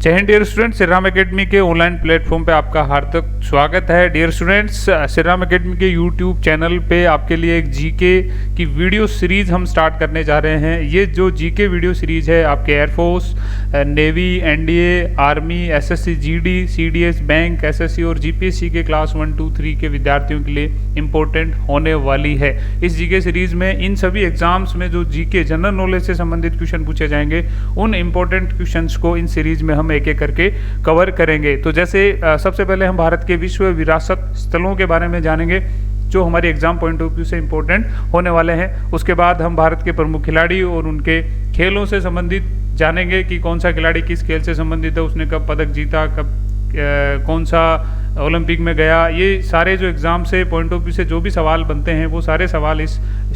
जय हिंद dear students, Shri Ram academy के ऑनलाइन प्लेटफॉर्म पे आपका हार्दिक स्वागत है। Dear students, Shri Ram academy के यूट्यूब चैनल पे आपके लिए एक जीके की वीडियो सीरीज हम स्टार्ट करने जा रहे हैं। ये जो जीके वीडियो सीरीज है आपके air force, navy, NDA, army, SSC, GD, CDS, bank, SSC और जीपीएससी के क्लास 1, 2, 3 के विद्यार्थियों के लिए इम्पोर्टेंट होने वाली है। इस जीके सीरीज में इन सभी एग्जाम्स में जो जीके जनरल नॉलेज से संबंधित क्वेश्चन पूछे जाएंगे, उन इम्पोर्टेंट क्वेश्चंस को इन सीरीज में हम एक एक करके कवर करेंगे। तो जैसे सबसे पहले हम भारत के विश्व विरासत स्थलों के बारे में जानेंगे जो हमारे एग्जाम पॉइंट ऑफ व्यू से इम्पोर्टेंट होने वाले हैं। उसके बाद हम भारत के प्रमुख खिलाड़ी और उनके खेलों से संबंधित जानेंगे कि कौन सा खिलाड़ी किस खेल से संबंधित है, उसने कब पदक जीता, कब कौन सा ओलंपिक में गया। ये सारे जो एग्ज़ाम से पॉइंट ऑफ व्यू से जो भी सवाल बनते हैं वो सारे सवाल इस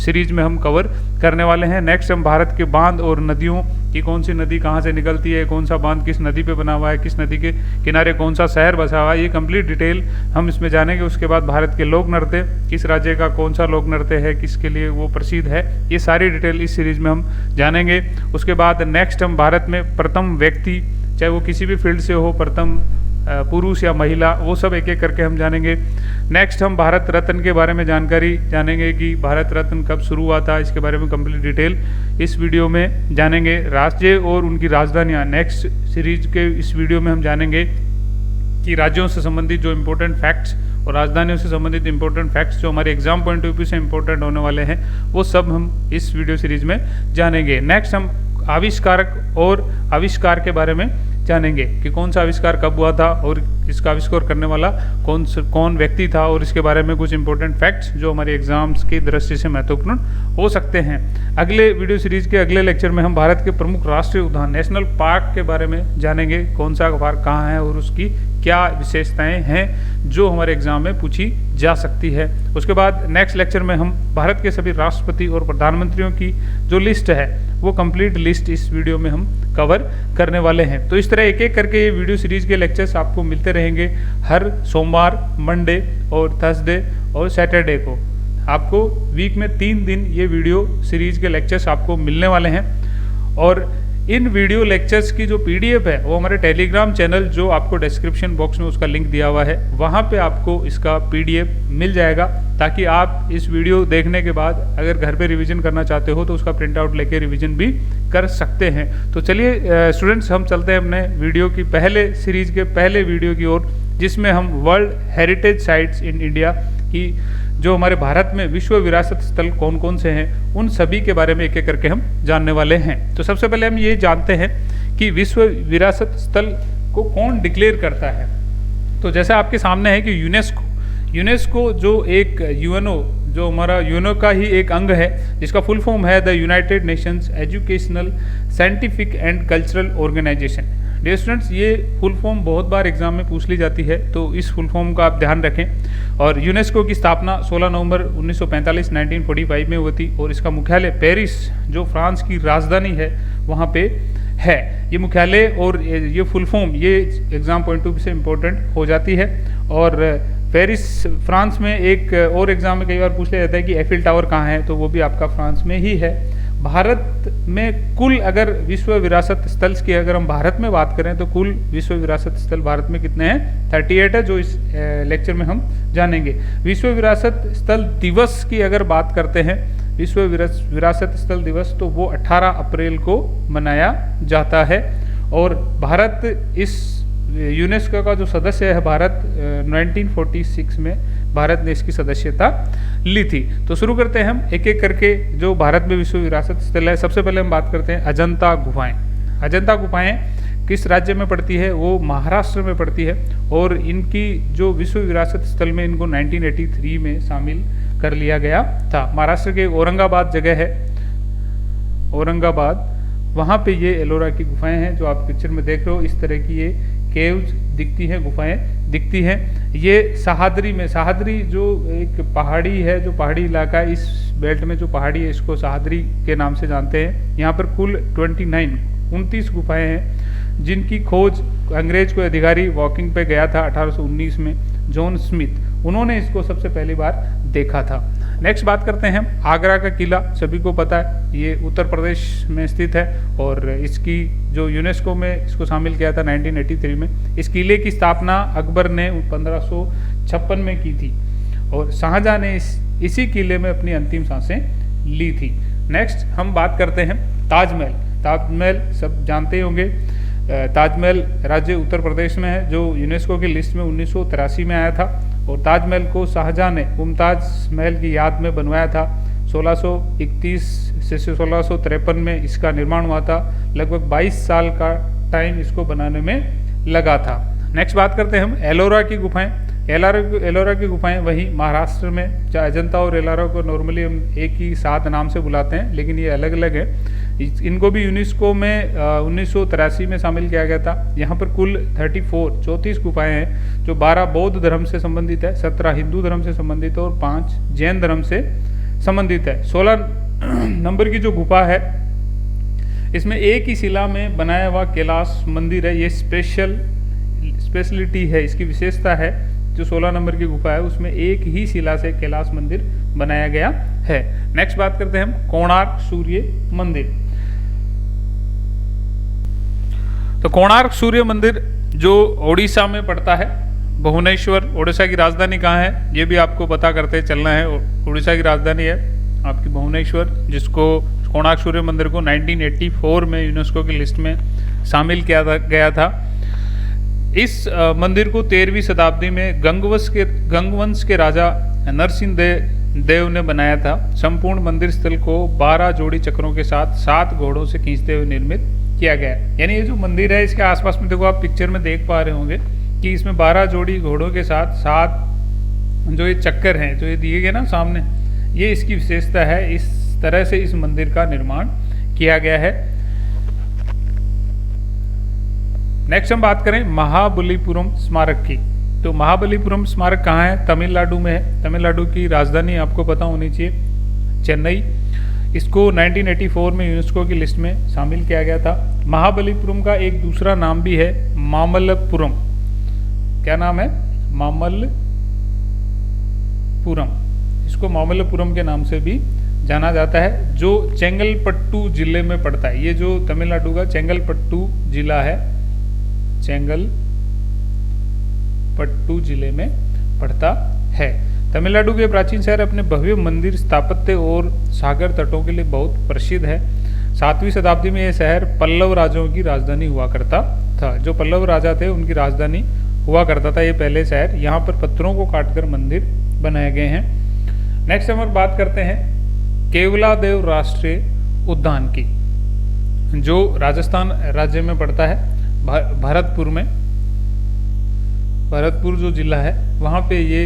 सीरीज में हम कवर करने वाले हैं। नेक्स्ट हम भारत के बांध और नदियों की, कौन सी नदी कहाँ से निकलती है, कौन सा बांध किस नदी पे बना हुआ है, किस नदी के किनारे कौन सा शहर बसा हुआ है, ये कंप्लीट डिटेल हम इसमें जानेंगे। उसके बाद भारत के लोक नृत्य, किस राज्य का कौन सा लोक नृत्य है, किसके लिए वो प्रसिद्ध है, ये सारी डिटेल इस सीरीज में हम जानेंगे। उसके बाद नेक्स्ट हम भारत में प्रथम व्यक्ति, चाहे वो किसी भी फील्ड से हो, प्रथम पुरुष या महिला, वो सब एक एक करके हम जानेंगे। नेक्स्ट हम भारत रत्न के बारे में जानकारी जानेंगे कि भारत रत्न कब शुरू हुआ था, इसके बारे में कंप्लीट डिटेल इस वीडियो में जानेंगे। राज्य और उनकी राजधानियाँ, नेक्स्ट सीरीज के इस वीडियो में हम जानेंगे कि राज्यों से संबंधित जो इम्पोर्टेंट फैक्ट्स और राजधानियों से संबंधित इंपॉर्टेंट फैक्ट्स जो हमारे एग्जाम पॉइंट ऑफ व्यू से इंपॉर्टेंट होने वाले हैं, वो सब हम इस वीडियो सीरीज में जानेंगे। नेक्स्ट हम आविष्कारक और आविष्कार के बारे में जानेंगे कि कौन सा आविष्कार कब हुआ था और इसका आविष्कार करने वाला कौन व्यक्ति था, और इसके बारे में कुछ इंपॉर्टेंट फैक्ट्स जो हमारे एग्जाम्स की दृष्टि से महत्वपूर्ण हो सकते हैं। अगले वीडियो सीरीज के अगले लेक्चर में हम भारत के प्रमुख राष्ट्रीय उद्यान, नेशनल पार्क के बारे में जानेंगे, कौन सा पार्क कहाँ है और उसकी क्या विशेषताएं हैं जो हमारे एग्जाम में पूछी जा सकती है। उसके बाद नेक्स्ट लेक्चर में हम भारत के सभी राष्ट्रपति और प्रधानमंत्रियों की जो लिस्ट है वो कंप्लीट लिस्ट इस वीडियो में हम कवर करने वाले हैं। तो इस तरह एक एक करके ये वीडियो सीरीज के लेक्चर्स आपको मिलते रहेंगे हर सोमवार, मंडे और थर्सडे और सैटरडे को। आपको वीक में 3 दिन ये वीडियो सीरीज के लेक्चर्स आपको मिलने वाले हैं। और इन वीडियो लेक्चर्स की जो पीडीएफ है वो हमारे टेलीग्राम चैनल, जो आपको डिस्क्रिप्शन बॉक्स में उसका लिंक दिया हुआ है, वहाँ पे आपको इसका पीडीएफ मिल जाएगा, ताकि आप इस वीडियो देखने के बाद अगर घर पे रिवीजन करना चाहते हो तो उसका प्रिंट आउट लेके रिवीजन भी कर सकते हैं। तो चलिए स्टूडेंट्स, हम चलते हैं अपने वीडियो की पहले सीरीज के पहले वीडियो की ओर, जिसमें हम world heritage sites in India की, जो हमारे भारत में विश्व विरासत स्थल कौन कौन से हैं, उन सभी के बारे में एक एक करके हम जानने वाले हैं। तो सबसे पहले हम ये जानते हैं कि विश्व विरासत स्थल को कौन डिक्लेयर करता है। तो जैसा आपके सामने है कि यूनेस्को जो एक यूएनओ, जो हमारा यूएनओ का ही एक अंग है, जिसका फुल फॉर्म है the United Nations educational, scientific and cultural organisation. Dear students, ये फुल फॉर्म बहुत बार एग्जाम में पूछ ली जाती है, तो इस फुल फॉर्म का आप ध्यान रखें। और यूनेस्को की स्थापना 16 नवंबर 1945 1945 में हुई थी, और इसका मुख्यालय पेरिस, जो फ्रांस की राजधानी है, वहाँ पे है ये मुख्यालय। और ये फुल फॉर्म ये एग्जाम पॉइंट ऑफ व्यू से इम्पोर्टेंट हो जाती है। और पेरिस फ्रांस में एक और एग्जाम में कई बार पूछ लिया जाता है कि एफिल टावर कहाँ है, तो वो भी आपका फ्रांस में ही है। भारत में कुल, अगर विश्व विरासत स्थल की अगर हम भारत में बात करें तो कुल विश्व विरासत स्थल भारत में कितने हैं? 38 है, जो इस लेक्चर में हम जानेंगे। विश्व विरासत स्थल दिवस की अगर बात करते हैं, विश्व विरासत स्थल दिवस, तो वो 18 अप्रैल को मनाया जाता है। और भारत इस यूनेस्को का जो सदस्य है, भारत 1946 में भारत ने इसकी सदस्यता ली थी। तो शुरू करते हैं हम एक एक करके जो भारत में विश्व विरासत स्थल है। सबसे पहले हम बात करते हैं अजंता गुफाएं। अजंता गुफाएं किस राज्य में पड़ती है? वो महाराष्ट्र में पड़ती है। और इनकी जो विश्व विरासत स्थल में इनको 1983 में शामिल कर लिया गया था। महाराष्ट्र के औरंगाबाद जगह है, औरंगाबाद, वहाँ पे ये एलोरा की गुफाएं हैं जो आप पिक्चर में देख रहे हो। इस तरह की ये केव्स दिखती हैं, गुफाएं दिखती हैं। ये सहाद्री में, सहाद्री जो एक पहाड़ी है, जो पहाड़ी इलाका है, इस बेल्ट में जो पहाड़ी है, इसको सहाद्री के नाम से जानते हैं। यहाँ पर कुल 29 गुफाएं हैं, जिनकी खोज अंग्रेज कोई अधिकारी वॉकिंग पे गया था 1819 में, जॉन स्मिथ, उन्होंने इसको सबसे पहली बार देखा था। नेक्स्ट बात करते हैं हम आगरा का किला। सभी को पता है ये उत्तर प्रदेश में स्थित है और इसकी जो यूनेस्को में इसको शामिल किया था 1983 में। इस किले की स्थापना अकबर ने 1556 में की थी और शाहजहां ने इसी किले में अपनी अंतिम सांसें ली थी। नेक्स्ट हम बात करते हैं ताजमहल। ताजमहल सब जानते होंगे। ताजमहल राज्य उत्तर प्रदेश में है जो यूनेस्को की लिस्ट में 1983 में आया था और ताजमहल को शाहजहां ने मुमताज महल की याद में बनवाया था। 1631 से 1653 में इसका निर्माण हुआ था। लगभग 22 साल का टाइम इसको बनाने में लगा था। नेक्स्ट बात करते हैं हम एलोरा की गुफाएं। एलोरा की गुफाएं वही महाराष्ट्र में। अजंता और एलोरा को नॉर्मली हम एक ही साथ नाम से बुलाते हैं लेकिन ये अलग अलग है। इनको भी यूनेस्को में 1983 में शामिल किया गया था। यहाँ पर कुल 34 गुफाएं हैं जो 12 बौद्ध धर्म से संबंधित है, 17 हिंदू धर्म से संबंधित है और 5 जैन धर्म से संबंधित है। 16 नंबर की जो गुफा है इसमें एक ही शिला में बनाया हुआ कैलाश मंदिर है। ये स्पेशलिटी है, इसकी विशेषता है। जो 16 नंबर की गुफा है उसमें एक ही शिला से कैलाश मंदिर बनाया गया है। नेक्स्ट बात करते हैं हम कोणार्क सूर्य मंदिर। तो कोणार्क सूर्य मंदिर जो ओडिशा में पड़ता है, भुवनेश्वर। ओडिशा की राजधानी कहाँ है ये भी आपको पता करते चलना है। ओडिशा की राजधानी है आपकी भुवनेश्वर, जिसको कोणार्क सूर्य मंदिर को 1984 में यूनेस्को की लिस्ट में शामिल किया गया था। इस मंदिर को 13वीं शताब्दी में गंगवंश के राजा नरसिंह देव ने बनाया था। संपूर्ण मंदिर स्थल को 12 जोड़ी चक्रों के साथ 7 घोड़ों से खींचते हुए निर्मित किया गया। यानी ये जो मंदिर है इसके आसपास में देखो आप पिक्चर में देख पा रहे होंगे कि इसमें 12 जोड़ी घोड़ों के साथ 7 जो ये चक्कर हैं जो ये दिए गए ना सामने, ये इसकी विशेषता है। इस तरह से इस मंदिर का निर्माण किया गया है। नेक्स्ट हम बात करें महाबलीपुरम स्मारक की। तो महाबलीपुरम स्मारक कहाँ है? तमिलनाडु में है। तमिलनाडु की राजधानी आपको पता होनी चाहिए चेन्नई। इसको 1984 में यूनेस्को की लिस्ट में शामिल किया गया था। महाबलीपुरम का एक दूसरा नाम भी है मामल्लपुरम। क्या नाम है? मामल्लपुरम। इसको मामल्लपुरम के नाम से भी जाना जाता है, जो चेंगलपट्टू जिले में पड़ता है। ये जो तमिलनाडु का चेंगलपट्टू जिला है, चेंगलपट्टू जिले में पड़ता है। तमिलनाडु के प्राचीन शहर अपने भव्य मंदिर स्थापत्य और सागर तटों के लिए बहुत प्रसिद्ध है। 7वीं शताब्दी में यह शहर पल्लव राजाओं की राजधानी हुआ करता था। जो पल्लव राजा थे उनकी राजधानी हुआ करता था ये पहले शहर। यहाँ पर पत्थरों को काटकर मंदिर बनाए गए हैं। नेक्स्ट हम बात करते हैं केवलादेव राष्ट्रीय उद्यान की, जो राजस्थान राज्य में पड़ता है। भरतपुर में, भरतपुर जो जिला है वहाँ पे ये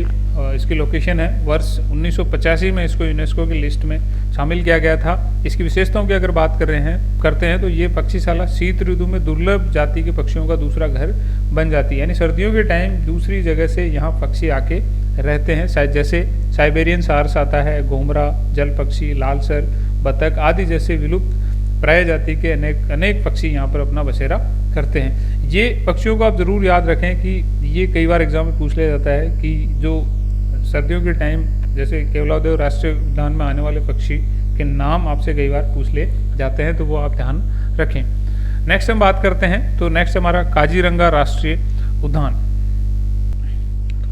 इसकी लोकेशन है। वर्ष 1985 में इसको यूनेस्को की लिस्ट में शामिल किया गया था। इसकी विशेषताओं की अगर बात करते हैं तो ये पक्षीशाला शीत ऋतु में दुर्लभ जाति के पक्षियों का दूसरा घर बन जाती है। यानी सर्दियों के टाइम दूसरी जगह से यहाँ पक्षी आके रहते हैं। जैसे साइबेरियन सार्स आता है, घोमरा, जल पक्षी, लालसर, बतख आदि जैसे विलुप्त प्राय जाति के अनेक पक्षी यहाँ पर अपना बसेरा करते हैं। ये पक्षियों को आप जरूर याद रखें कि ये कई बार एग्जाम में पूछ लिया जाता है कि जो सर्दियों के टाइम जैसे केवलादेव राष्ट्रीय उद्यान में आने वाले पक्षी के नाम आपसे कई बार पूछ लिए जाते हैं, तो वो आप ध्यान रखें। नेक्स्ट हम बात करते हैं तो नेक्स्ट हमारा काजीरंगा राष्ट्रीय उद्यान।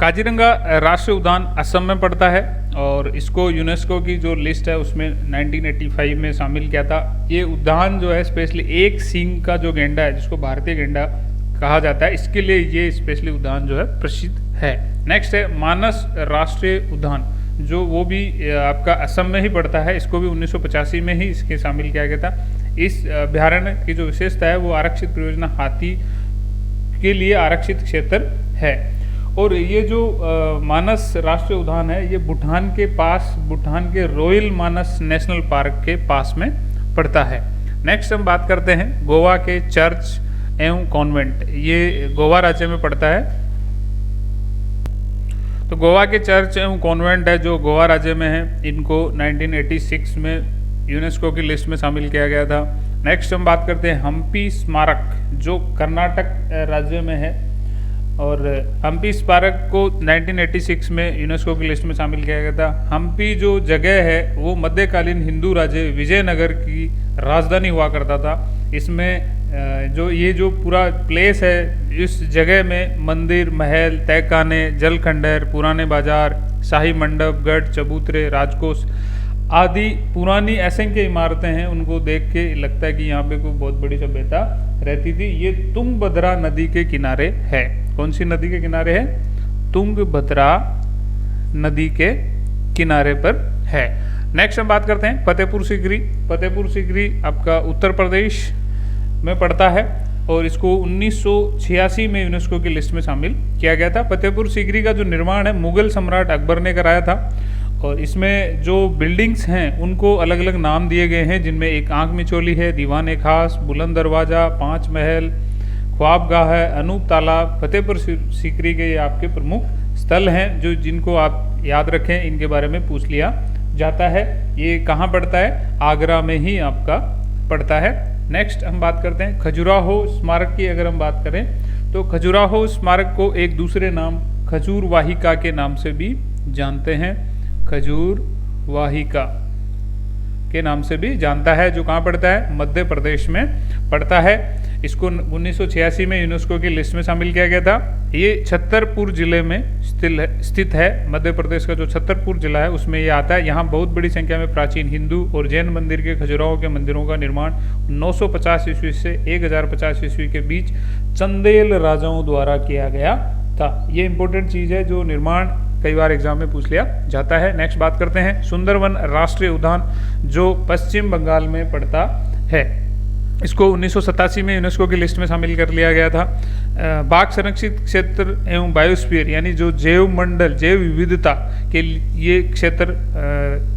काजीरंगा राष्ट्रीय उद्यान असम में पड़ता है और इसको यूनेस्को की जो लिस्ट है उसमें 1985 में शामिल किया था। ये उद्यान जो है स्पेशली एक सींग का जो गेंडा है, जिसको भारतीय गेंडा कहा जाता है, इसके लिए ये स्पेशली उद्यान जो है प्रसिद्ध है। नेक्स्ट है मानस राष्ट्रीय उद्यान, जो वो भी आपका असम में ही पड़ता है। इसको भी 1985 में ही इसके शामिल किया गया था। इस अभ्यारण्य की जो विशेषता है वो आरक्षित परियोजना हाथी के लिए आरक्षित क्षेत्र है। और ये जो मानस राष्ट्रीय उद्यान है ये भूटान के पास, भूटान के रॉयल मानस नेशनल पार्क के पास में पड़ता है। नेक्स्ट हम बात करते हैं गोवा के चर्च एवं कॉन्वेंट। ये गोवा राज्य में पड़ता है। तो गोवा के चर्च एवं कॉन्वेंट है जो गोवा राज्य में है, इनको 1986 में यूनेस्को की लिस्ट में शामिल किया गया था। नेक्स्ट हम बात करते हैं हम्पी स्मारक, जो कर्नाटक राज्य में है। और हम्पी स्मारक को 1986 में यूनेस्को की लिस्ट में शामिल किया गया था। हम्पी जो जगह है वो मध्यकालीन हिंदू राज्य विजयनगर की राजधानी हुआ करता था। इसमें जो पूरा प्लेस है, इस जगह में मंदिर, महल, तहखाने, जलखंडर, पुराने बाजार, शाही मंडप, गढ़, चबूतरे, राजकोष आदि पुरानी असंख्य इमारतें हैं। उनको देख के लगता है कि यहाँ पे कोई बहुत बड़ी सभ्यता रहती थी। ये तुंगभद्रा नदी के किनारे है। कौन सी नदी के किनारे है? तुंगभद्रा नदी के किनारे पर है। नेक्स्ट हम बात करते हैं फतेहपुर सीकरी। फतेहपुर सीकरी आपका उत्तर प्रदेश में पड़ता है और इसको 1986 में यूनेस्को की लिस्ट में शामिल किया गया था। फतेहपुर सीकरी का जो निर्माण है मुगल सम्राट अकबर ने कराया था और इसमें जो बिल्डिंग्स हैं उनको अलग अलग नाम दिए गए हैं, जिनमें एक आंख मिचौली है, दीवान खास, बुलंद दरवाज़ा, 5 महल, ख्वाबगाह है, अनूप तालाब। फतेहपुर सीकरी के ये आपके प्रमुख स्थल हैं जो जिनको आप याद रखें, इनके बारे में पूछ लिया जाता है। ये कहाँ पड़ता है? आगरा में ही आपका पड़ता है। नेक्स्ट हम बात करते हैं खजुराहो स्मारक की। अगर हम बात करें तो खजुराहो स्मारक को एक दूसरे नाम खजूर वाहिका के नाम से भी जानते हैं। खजूर वाहिका के नाम से भी जानता है, जो कहाँ पड़ता है? मध्य प्रदेश में पड़ता है। इसको 1986 में यूनेस्को की लिस्ट में शामिल किया गया था। ये छतरपुर जिले में स्थित है। मध्य प्रदेश का जो छतरपुर जिला है उसमें ये आता है। यहाँ बहुत बड़ी संख्या में प्राचीन हिंदू और जैन मंदिर के खजुराहो के मंदिरों का निर्माण 950 ईस्वी से 1050 ईस्वी के बीच चंदेल राजाओं द्वारा किया गया था। ये इंपॉर्टेंट चीज़ है जो निर्माण कई बार एग्जाम में पूछ लिया जाता है। नेक्स्ट बात करते हैं सुंदरवन राष्ट्रीय उद्यान जो पश्चिम बंगाल में पड़ता है। इसको 1987 में यूनेस्को की लिस्ट में शामिल कर लिया गया था। बाघ संरक्षित क्षेत्र एवं बायोस्फीयर यानी जो जैव मंडल, जैव विविधता के ये क्षेत्र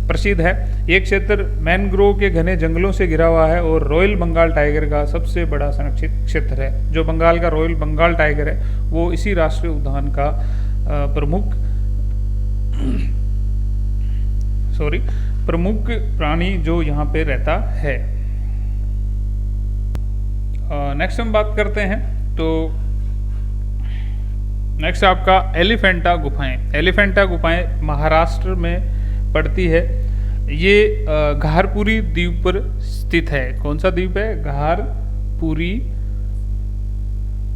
प्रसिद्ध है। ये क्षेत्र मैनग्रोव के घने जंगलों से घिरा हुआ है और रॉयल बंगाल टाइगर का सबसे बड़ा संरक्षित क्षेत्र है। जो बंगाल का रॉयल बंगाल टाइगर है वो इसी राष्ट्रीय उद्यान का प्रमुख प्राणी जो यहाँ पे रहता है। नेक्स्ट हम बात करते हैं तो नेक्स्ट आपका एलिफेंटा गुफाएं। एलिफेंटा गुफाएं महाराष्ट्र में पड़ती है। ये घारपुरी द्वीप पर स्थित है। कौन सा द्वीप है? घारपुरी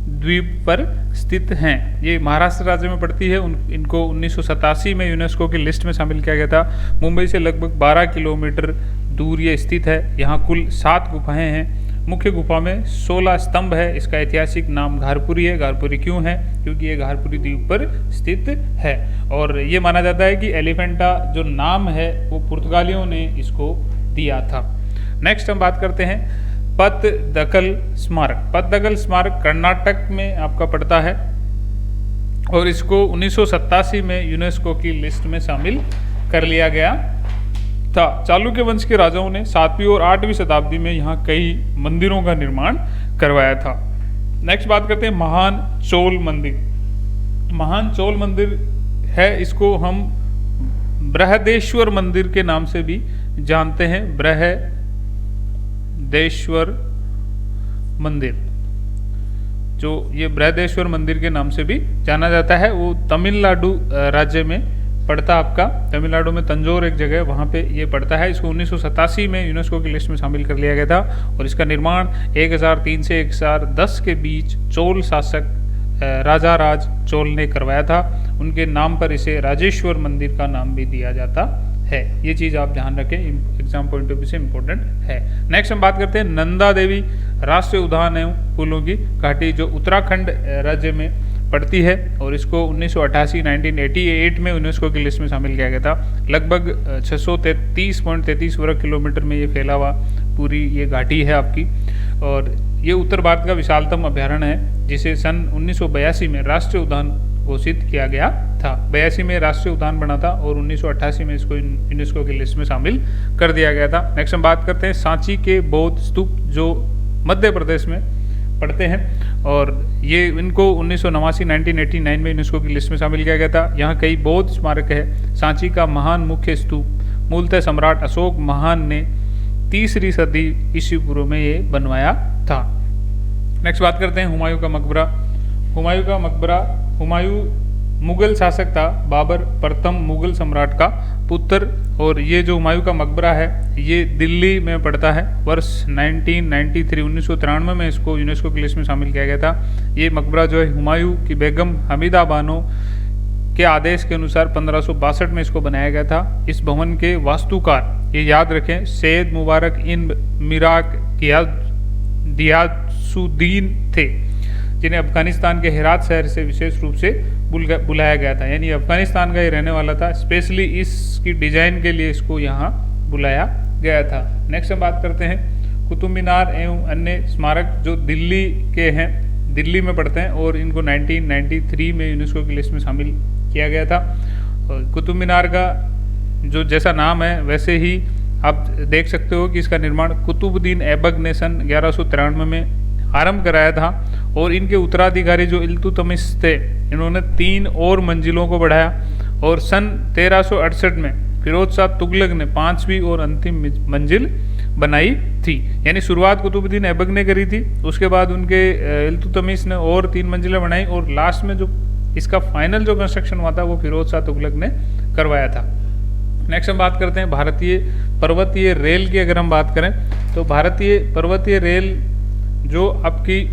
द्वीप पर स्थित हैं। ये महाराष्ट्र राज्य में पड़ती है। इनको 1987 में यूनेस्को की लिस्ट में शामिल किया गया था। मुंबई से लगभग 12 किलोमीटर दूर ये स्थित है। यहाँ कुल 7 गुफाएं हैं। मुख्य गुफा में 16 स्तंभ है। इसका ऐतिहासिक नाम घारपुरी है। घारपुरी क्यों है? क्योंकि ये घारपुरी द्वीप पर स्थित है और ये माना जाता है कि एलिफेंटा जो नाम है वो पुर्तगालियों ने इसको दिया था। नेक्स्ट हम बात करते हैं पतदकल स्मारक। पतदकल स्मारक कर्नाटक में आपका पड़ता है और इसको 1987 में यूनेस्को की लिस्ट में शामिल कर लिया गया था। चालुक्य वंश के राजाओं ने 7वीं और 8वीं शताब्दी में यहाँ कई मंदिरों का निर्माण करवाया था। नेक्स्ट बात करते हैं महान चोल मंदिर। महान चोल मंदिर है, इसको हम बृहदेश्वर मंदिर के नाम से भी जानते हैं। बृहदेश्वर मंदिर, जो ये बृहदेश्वर मंदिर के नाम से भी जाना जाता है, वो तमिलनाडु राज्य में पड़ता आपका। तमिलनाडु में तंजौर एक जगह है, वहाँ पे ये पड़ता है। इसको 1987 में यूनेस्को की लिस्ट में शामिल कर लिया गया था और इसका निर्माण 1003 से 1010 के बीच चोल शासक राजा राज चोल ने करवाया था। उनके नाम पर इसे राजेश्वर मंदिर का नाम भी दिया जाता है। ये चीज़ आप ध्यान रखें, एग्जाम पॉइंट ऑफ व्यू से इम्पोर्टेंट है। नेक्स्ट हम बात करते हैं नंदा देवी राष्ट्रीय उद्यान एवं फूलों की घाटी जो उत्तराखंड राज्य में पड़ती है और इसको 1988 में यूनेस्को की लिस्ट में शामिल किया गया था। लगभग 633.33 वर्ग किलोमीटर में ये फैला हुआ पूरी ये घाटी है आपकी और ये उत्तर भारत का विशालतम अभ्यारण्य है जिसे सन 1982 में राष्ट्रीय उद्यान घोषित किया गया था। 82 में राष्ट्रीय उद्यान बना था और 1988 में इसको यूनेस्को की लिस्ट में शामिल कर दिया गया था। नेक्स्ट हम बात करते हैं सांची के बौद्ध स्तूप जो मध्य प्रदेश में पढ़ते हैं और ये इनको 1989 में यूनेस्को की लिस्ट में शामिल किया गया था। यहाँ कई बौद्ध स्मारक है। सांची का महान मुख्य स्तूप मूलतः सम्राट अशोक महान ने 3री सदी ईस्वी पूर्व में ये बनवाया था। नेक्स्ट बात करते हैं हुमायूं का मकबरा। हुमायूं का मकबरा। हुमायूं मुगल शासक था, बाबर प्रथम मुगल सम्राट का पुत्र। और ये जो हुमायूं का मकबरा है ये दिल्ली में पड़ता है। वर्ष 1993 में इसको यूनेस्को की लिस्ट में शामिल किया गया था। ये मकबरा जो है हुमायूं की बेगम हमीदा बानो के आदेश के अनुसार 1562 में इसको बनाया गया था। इस भवन के वास्तुकार, ये याद रखें, सैयद मुबारक इन मिराक गियासुद्दीन थे, जिन्हें अफगानिस्तान के हेरात शहर से विशेष रूप से बुलाया गया था। यानी अफगानिस्तान का ही रहने वाला था, स्पेशली इसकी डिजाइन के लिए इसको यहाँ बुलाया गया था। नेक्स्ट हम बात करते हैं कुतुब मीनार एवं अन्य स्मारक जो दिल्ली के हैं, दिल्ली में पड़ते हैं और इनको 1993 में यूनेस्को की लिस्ट में शामिल किया गया था। कुतुब मीनार का जो जैसा नाम है वैसे ही आप देख सकते हो कि इसका निर्माण कुतुबुद्दीन ऐबक ने सन 1193 में आरंभ कराया था। और इनके उत्तराधिकारी जो इल्तुतमिश थे, इन्होंने 3 और मंजिलों को बढ़ाया और सन 1368 में फिरोज शाह तुगलक ने 5वीं और अंतिम मंजिल बनाई थी। यानी शुरुआत कुतुबुद्दीन ऐबक ने करी थी, उसके बाद उनके इल्तुतमिश ने और 3 मंजिलें बनाई और लास्ट में जो इसका फाइनल जो कंस्ट्रक्शन हुआ था वो फिरोज शाह तुगलक ने करवाया था। नेक्स्ट हम बात करते हैं भारतीय पर्वतीय रेल की। अगर हम बात करें तो भारतीय पर्वतीय रेल जो आपकी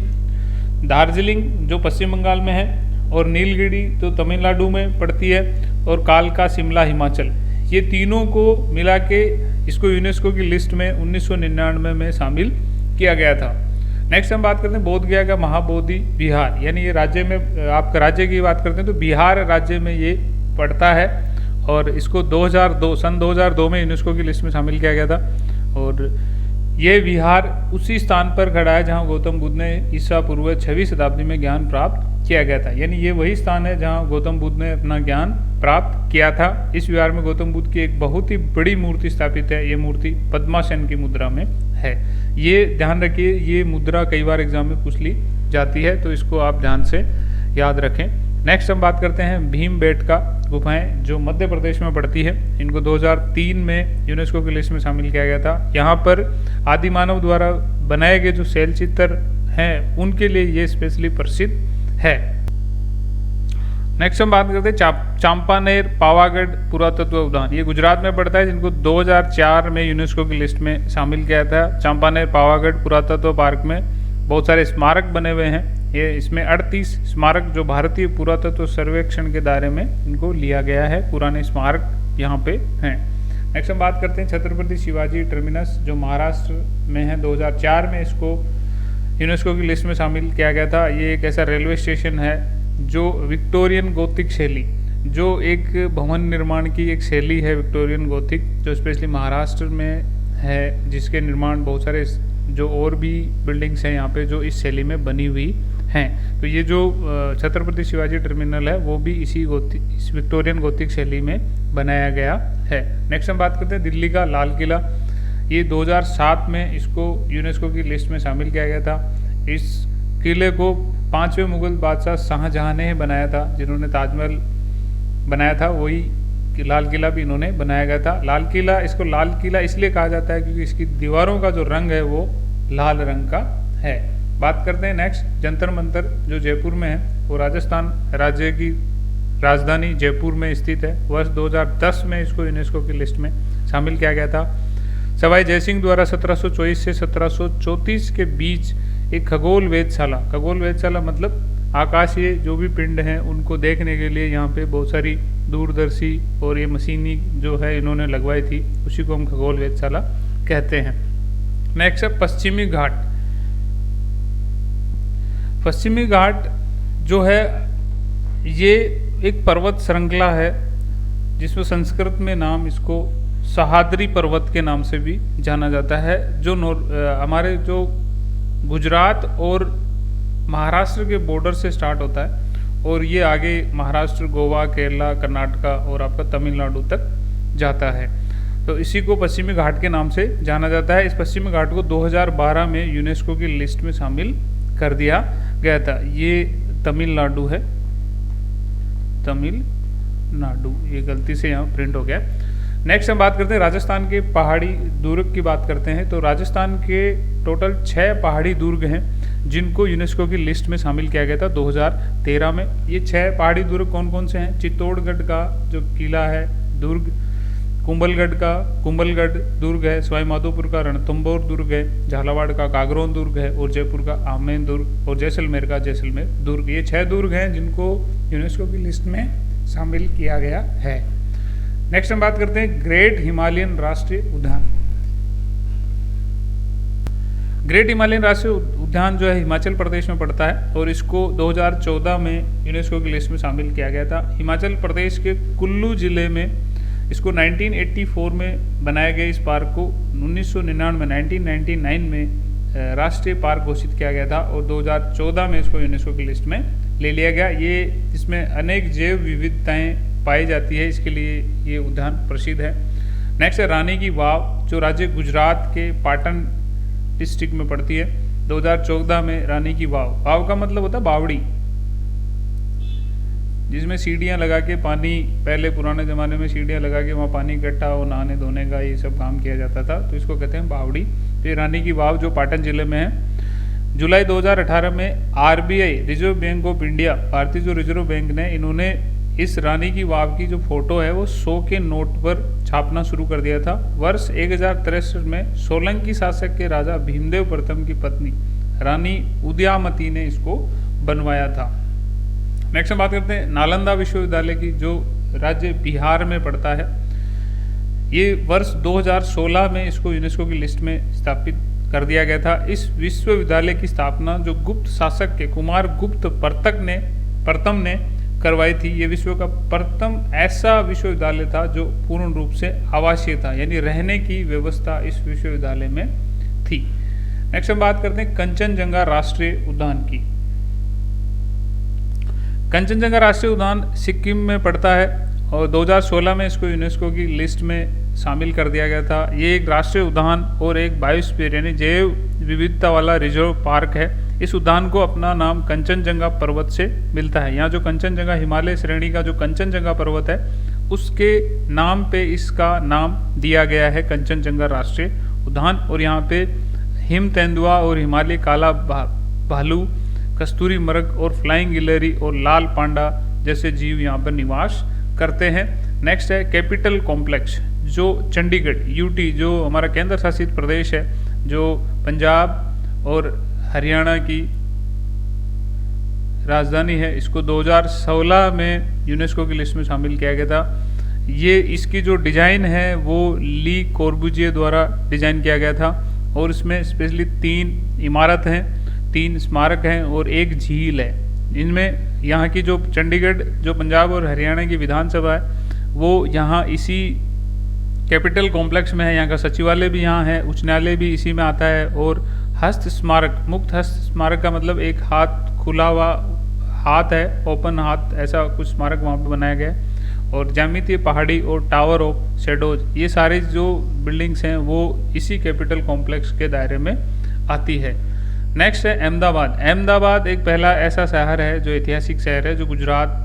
दार्जिलिंग जो पश्चिम बंगाल में है और नीलगिरी तो तमिलनाडु में पड़ती है और कालका शिमला हिमाचल, ये तीनों को मिला के इसको यूनेस्को की लिस्ट में 1999 में शामिल किया गया था। नेक्स्ट हम बात करते हैं बोध गया का महाबोधि विहार। यानी ये राज्य में, आपका राज्य की बात करते हैं तो बिहार राज्य में ये पड़ता है और इसको सन 2002 में यूनेस्को की लिस्ट में शामिल किया गया था। और ये विहार उसी स्थान पर खड़ा है जहाँ गौतम बुद्ध ने ईसा पूर्व 6वीं शताब्दी में ज्ञान प्राप्त किया गया था। यानी ये वही स्थान है जहाँ गौतम बुद्ध ने अपना ज्ञान प्राप्त किया था। इस विहार में गौतम बुद्ध की एक बहुत ही बड़ी मूर्ति स्थापित है। ये मूर्ति पद्मासन की मुद्रा में है। ये ध्यान रखिए, ये मुद्रा कई बार एग्जाम में पूछ ली जाती है, तो इसको आप ध्यान से याद रखें। नेक्स्ट हम बात करते हैं भीमबेटका गुफाएं जो मध्य प्रदेश में पड़ती है। इनको 2003 में यूनेस्को की लिस्ट में शामिल किया गया था। यहाँ पर आदिमानव द्वारा बनाए गए जो शैल चित्र हैं उनके लिए ये स्पेशली प्रसिद्ध है। नेक्स्ट हम बात करते हैं चांपानेर पावागढ़ पुरातत्व उद्यान। ये गुजरात में पड़ता है, जिनको 2004 में यूनेस्को की लिस्ट में शामिल किया था। चांपानेर पावागढ़ पुरातत्व पार्क में बहुत सारे स्मारक बने हुए हैं। ये इसमें 38 स्मारक जो भारतीय पुरातत्व सर्वेक्षण के दायरे में इनको लिया गया है, पुराने स्मारक यहाँ पे हैं। नेक्स्ट हम बात करते हैं छत्रपति शिवाजी टर्मिनस जो महाराष्ट्र में है। 2004 में इसको यूनेस्को की लिस्ट में शामिल किया गया था। ये एक ऐसा रेलवे स्टेशन है जो विक्टोरियन गोथिक शैली, जो एक भवन निर्माण की एक शैली है विक्टोरियन गोथिक, जो स्पेशली महाराष्ट्र में है, जिसके निर्माण बहुत सारे जो और भी बिल्डिंग्स हैं यहाँ पे जो इस शैली में बनी हुई हैं। तो ये जो छत्रपति शिवाजी टर्मिनल है वो भी इस विक्टोरियन गोथिक शैली में बनाया गया है। नेक्स्ट हम बात करते हैं दिल्ली का लाल किला। ये 2007 में इसको यूनेस्को की लिस्ट में शामिल किया गया था। इस किले को 5वें मुगल बादशाह शाहजहां ने बनाया था, जिन्होंने ताजमहल बनाया था, वही लाल किला भी इन्होंने बनाया गया था। लाल किला, इसको लाल किला इसलिए कहा जाता है क्योंकि इसकी दीवारों का जो रंग है वो लाल रंग का है। बात करते हैं नेक्स्ट जंतर मंतर जो जयपुर में है, वो राजस्थान राज्य की राजधानी जयपुर में स्थित है। वर्ष 2010 में इसको यूनेस्को की लिस्ट में शामिल किया गया था। सवाई जयसिंह द्वारा 1724 से 1734 के बीच एक खगोल वेधशाला मतलब आकाशीय जो भी पिंड हैं उनको देखने के लिए यहाँ पे बहुत सारी दूरदर्शी और ये मशीनी जो है इन्होंने लगवाई थी, उसी को हम खगोल वेधशाला कहते हैं। नेक्स्ट है पश्चिमी घाट। पश्चिमी घाट जो है ये एक पर्वत श्रृंखला है जिसमें संस्कृत में नाम इसको सहाद्री पर्वत के नाम से भी जाना जाता है, जो हमारे जो गुजरात और महाराष्ट्र के बॉर्डर से स्टार्ट होता है और ये आगे महाराष्ट्र, गोवा, केरला, कर्नाटका और आपका तमिलनाडु तक जाता है। तो इसी को पश्चिमी घाट के नाम से जाना जाता है। इस पश्चिमी घाट को 2012 में यूनेस्को की लिस्ट में शामिल कर दिया गया था। ये तमिलनाडु है, तमिलनाडु, ये गलती से यहाँ प्रिंट हो गया। नेक्स्ट हम बात करते हैं राजस्थान के पहाड़ी दुर्ग की बात करते हैं। तो राजस्थान के टोटल 6 पहाड़ी दुर्ग हैं जिनको यूनेस्को की लिस्ट में शामिल किया गया था 2013 में। ये 6 पहाड़ी दुर्ग कौन कौन से हैं? चित्तौड़गढ़ का जो किला है दुर्ग, कुंभलगढ़ का कुंभलगढ़ दुर्ग है, सवाई माधोपुर का रणथंभौर दुर्ग है, झालावाड़ का कागरोन दुर्ग है, और जयपुर का आमेन दुर्ग, और जैसलमेर का जैसलमेर दुर्ग। ये 6 दुर्ग हैं जिनको यूनेस्को की लिस्ट में शामिल किया गया है। नेक्स्ट हम बात करते हैं ग्रेट हिमालयन राष्ट्रीय उद्यान। ग्रेट हिमालयन राष्ट्रीय उद्यान जो है हिमाचल प्रदेश में पड़ता है और इसको 2014 में यूनेस्को की लिस्ट में शामिल किया गया था। हिमाचल प्रदेश के कुल्लू जिले में इसको 1984 में बनाया गया इस पार्क को 1999 में राष्ट्रीय पार्क घोषित किया गया था और 2014 में इसको यूनेस्को की लिस्ट में ले लिया गया। ये इसमें अनेक जैव विविधताएं पाई जाती है, इसके लिए ये उद्यान प्रसिद्ध है। नेक्स्ट है रानी की वाव, जो राज्य गुजरात के पाटन डिस्ट्रिक्ट में पड़ती है। 2014 में रानी की वाव, वाव का मतलब होता है बावड़ी, जिसमें सीढ़ियाँ लगा के पानी, पहले पुराने ज़माने में सीढ़ियाँ लगा के वहाँ पानी इकट्ठा हो, नहाने धोने का ये सब काम किया जाता था, तो इसको कहते हैं बावड़ी। तो ये रानी की वाव जो पाटन जिले में है। जुलाई 2018 में RBI reserve bank of India, भारतीय जो रिजर्व बैंक ने, इन्होंने इस रानी की वाव की जो फोटो है वो 100 के नोट पर छापना शुरू कर दिया था। वर्ष 1063 में सोलंकी शासक के राजा भीमदेव प्रथम की पत्नी रानी उदयामती ने इसको बनवाया था। नेक्स्ट हम बात करते हैं नालंदा विश्वविद्यालय की, जो राज्य बिहार में पड़ता है। ये वर्ष 2016 में इसको यूनेस्को की लिस्ट में स्थापित कर दिया गया था। इस विश्वविद्यालय की स्थापना जो गुप्त शासक के कुमार गुप्त प्रथम ने करवाई थी। ये विश्व का प्रथम ऐसा विश्वविद्यालय था जो पूर्ण रूप से आवासीय था, यानी रहने की व्यवस्था इस विश्वविद्यालय में थी। नेक्स्ट हम बात करते हैं कंचनजंगा राष्ट्रीय उद्यान की। कंचनजंगा राष्ट्रीय उद्यान सिक्किम में पड़ता है और 2016 में इसको यूनेस्को की लिस्ट में शामिल कर दिया गया था। ये एक राष्ट्रीय उद्यान और एक बायोस्फीयर यानी जैव विविधता वाला रिजर्व पार्क है। इस उद्यान को अपना नाम कंचनजंगा पर्वत से मिलता है। यहाँ जो कंचनजंगा हिमालय श्रेणी का जो कंचनजंगा पर्वत है उसके नाम पे इसका नाम दिया गया है कंचनजंगा राष्ट्रीय उद्यान। और यहाँ पे हिम तेंदुआ और हिमालय काला भालू, कस्तूरी मृग और फ्लाइंग गिलहरी और लाल पांडा जैसे जीव यहाँ पर निवास करते हैं। नेक्स्ट है कैपिटल कॉम्प्लेक्स, जो चंडीगढ़ यूटी जो हमारा केंद्र शासित प्रदेश है, जो पंजाब और हरियाणा की राजधानी है, इसको 2016 में यूनेस्को की लिस्ट में शामिल किया गया था। ये इसकी जो डिज़ाइन है वो ली कॉर्बुजिए द्वारा डिज़ाइन किया गया था और इसमें स्पेशली 3 इमारत हैं, 3 स्मारक हैं और एक झील है। इनमें यहाँ की जो चंडीगढ़ जो पंजाब और हरियाणा की विधानसभा है वो यहाँ इसी कैपिटल कॉम्प्लेक्स में है। यहाँ का सचिवालय भी यहाँ है, उच्च न्यायालय भी इसी में आता है। और हस्त स्मारक, मुक्त हस्त स्मारक का मतलब एक हाथ खुला हुआ हाथ है, ओपन हाथ, ऐसा कुछ स्मारक वहाँ पे बनाया गया है। और ज्यामितीय पहाड़ी और टावर ऑफ शेडोज, ये सारी जो बिल्डिंग्स हैं वो इसी कैपिटल कॉम्प्लेक्स के दायरे में आती है। नेक्स्ट है अहमदाबाद। अहमदाबाद एक पहला ऐसा शहर है जो ऐतिहासिक शहर है जो गुजरात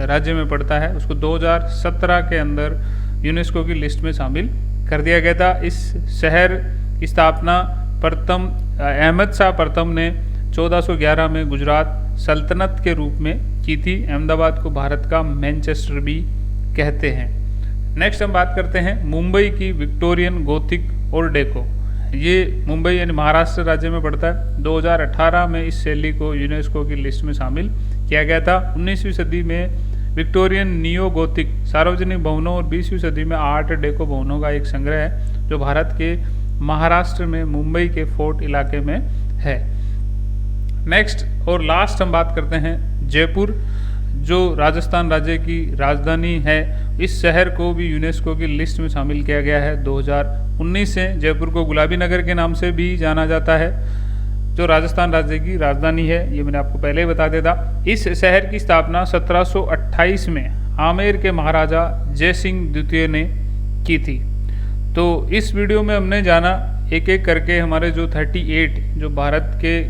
राज्य में पड़ता है। उसको 2017 के अंदर यूनेस्को की लिस्ट में शामिल कर दिया गया था। इस शहर की स्थापना अहमद शाह प्रथम ने 1411 में गुजरात सल्तनत के रूप में की थी। अहमदाबाद को भारत का मैनचेस्टर भी कहते हैं। नेक्स्ट हम बात करते हैं मुंबई की विक्टोरियन गोथिक और डेको। ये मुंबई यानी महाराष्ट्र राज्य में पड़ता है। 2018 में इस शैली को यूनेस्को की लिस्ट में शामिल किया गया था। 19वीं सदी में विक्टोरियन नियो गोथिक सार्वजनिक भवनों और 20वीं सदी में आर्ट डेको भवनों का एक संग्रह है जो भारत के महाराष्ट्र में मुंबई के फोर्ट इलाके में है। नेक्स्ट और लास्ट हम बात करते हैं जयपुर, जो राजस्थान राज्य की राजधानी है। इस शहर को भी यूनेस्को की लिस्ट में शामिल किया गया है 2019 से। जयपुर को गुलाबी नगर के नाम से भी जाना जाता है, जो राजस्थान राज्य की राजधानी है। ये मैंने आपको पहले ही बता दिया था। इस शहर की स्थापना 1728 में आमेर के महाराजा जय सिंह द्वितीय ने की थी। तो इस वीडियो में हमने जाना एक एक करके हमारे जो 38 जो भारत के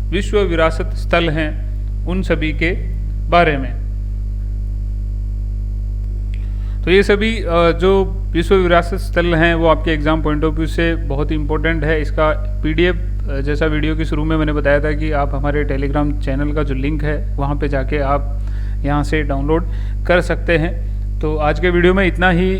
विश्व विरासत स्थल हैं उन सभी के बारे में। तो ये सभी जो विश्व विरासत स्थल हैं वो आपके एग्जाम पॉइंट ऑफ व्यू से बहुत ही इंपॉर्टेंट है। इसका PDF जैसा वीडियो के शुरू में मैंने बताया था कि आप हमारे टेलीग्राम चैनल का जो लिंक है वहाँ पे जाके आप यहाँ से डाउनलोड कर सकते हैं। तो आज के वीडियो में इतना ही।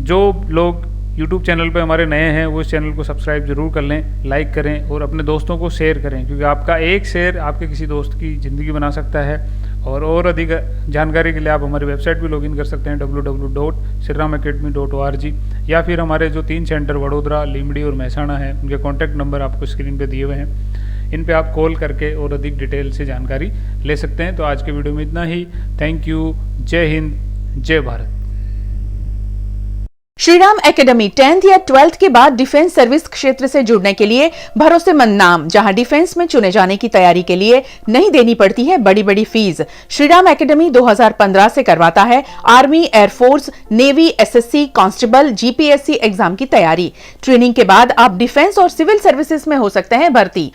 जो लोग YouTube चैनल पे हमारे नए हैं वो इस चैनल को सब्सक्राइब जरूर कर लें, लाइक करें और अपने दोस्तों को शेयर करें, क्योंकि आपका एक शेयर आपके किसी दोस्त की ज़िंदगी बना सकता है। और अधिक जानकारी के लिए आप हमारी वेबसाइट भी लॉगिन कर सकते हैं www.sriramacademy.org, या फिर हमारे जो 3 सेंटर वडोदरा, लीमड़ी और महसाणा हैं उनके कॉन्टैक्ट नंबर आपको स्क्रीन पे दिए हुए हैं। इन पे आप कॉल करके और अधिक डिटेल से जानकारी ले सकते हैं। तो आज के वीडियो में इतना ही। Thank you. जय हिंद, जय भारत। श्रीराम एकेडमी 10th या 12th के बाद डिफेंस सर्विस क्षेत्र से जुड़ने के लिए भरोसेमंद नाम, जहां डिफेंस में चुने जाने की तैयारी के लिए नहीं देनी पड़ती है बड़ी बड़ी फीस। श्रीराम एकेडमी 2015 से करवाता है army, air force, navy, SSC, constable, GPSC exam की तैयारी। ट्रेनिंग के बाद आप डिफेंस और सिविल सर्विसेज में हो सकते हैं भर्ती।